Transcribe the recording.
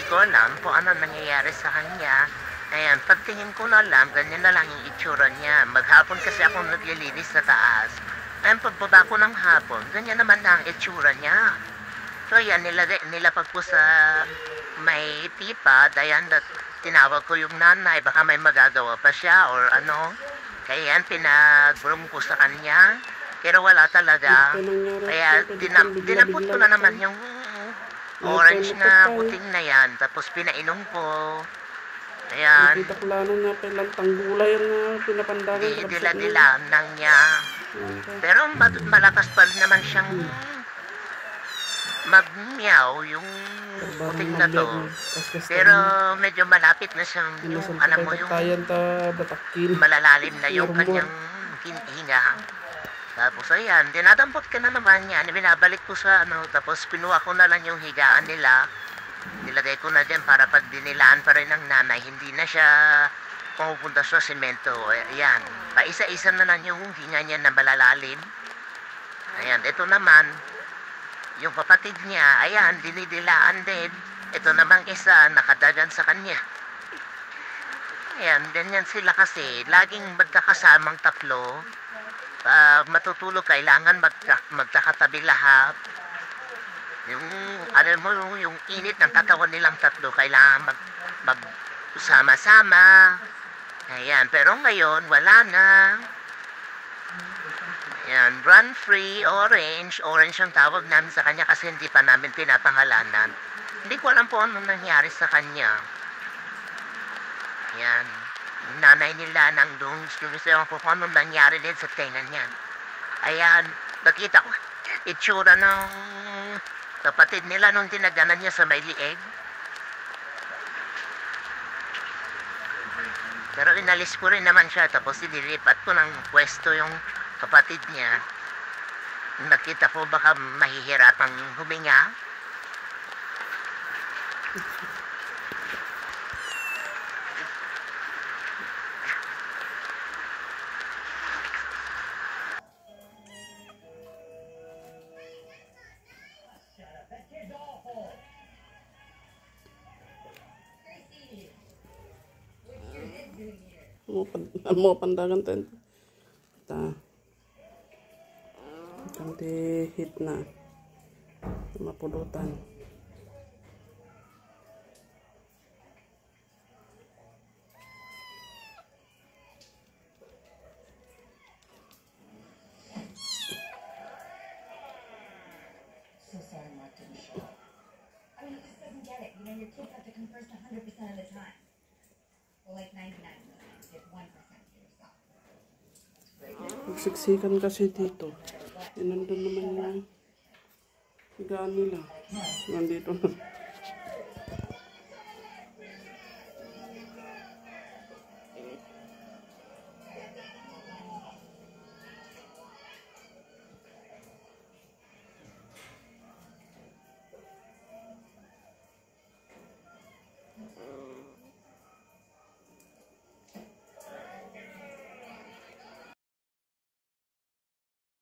ko alam kung ano nangyayari sa kanya. Ayan, pagtingin ko na lang, ganyan na lang yung itsura niya. Maghapon kasi ako naglilinis sa taas. Ayan, pagbaba ko ng hapon, ganyan naman na ang itsura niya. So ayan, nilapag ko sa may pipa. Ayan, tinawag ko yung nanay, baka may magagawa pa siya or ano. Kaya yan, pinag-room ko sa kanya. Pero wala talaga. Kaya dinampot ko na naman yung orange na puting na yan. Tapos pinainom ko. Ayan. Nakita ko lang na kailang tanggulay na pinapandangan. Dila-dila lang niya. Pero malakas pa rin naman siyang mag-meow yung puting na to. Pero medyo malapit na siyang yung, alam mo yung malalalim na yung kanyang hinga. Tapos ayan, dinadampot ka na naman yan. Binabalik ko sa ano, tapos pinuha ko na lang yung higaan nila. Nilagay ko na dyan para pag dinilaan pa rin ng nanay, hindi na siya pumupunta sa semento. Ayan, paisa-isa na lang yung hinga niya na malalalim. Ayan, ito naman, yung kapatid niya, ayan, dinidilaan din. Ito namang isa, nakadagan sa kanya. Ayan, ganyan sila kasi, laging magkakasamang tatlo. Matutulog, kailangan magkakatabi lahat. Yung, alam mo, yung init ng katawan nilang tatlo, kailangan magsama-sama. Ayan, pero ngayon, wala na. Ayan, run free, orange. Orange ang tawag namin sa kanya kasi hindi pa namin pinapangalanan. Hindi ko alam po anong nangyari sa kanya. Ayan. Nanay nila nang doon, sumisayaw ko kung anong nangyari din sa tenga niya. Ayan, nakita ko itsura ng kapatid nila nung tinaganan niya sa may lieg. Pero inalis ko rin naman siya, tapos inilipat ko ng pwesto yung kapatid niya. Nakita ko baka mahihirapang huminga. Mo pandangan tayo. Kanti hit na. Mapulutan. So sorry, Mark didn't show up. I mean, he just doesn't get it. You know, your kids have to come first 100% of the time. Well, like 99%. You get 1% for yourself. Magsiksikan kasi dito. Nandun naman yung higaan nila. Nandito na.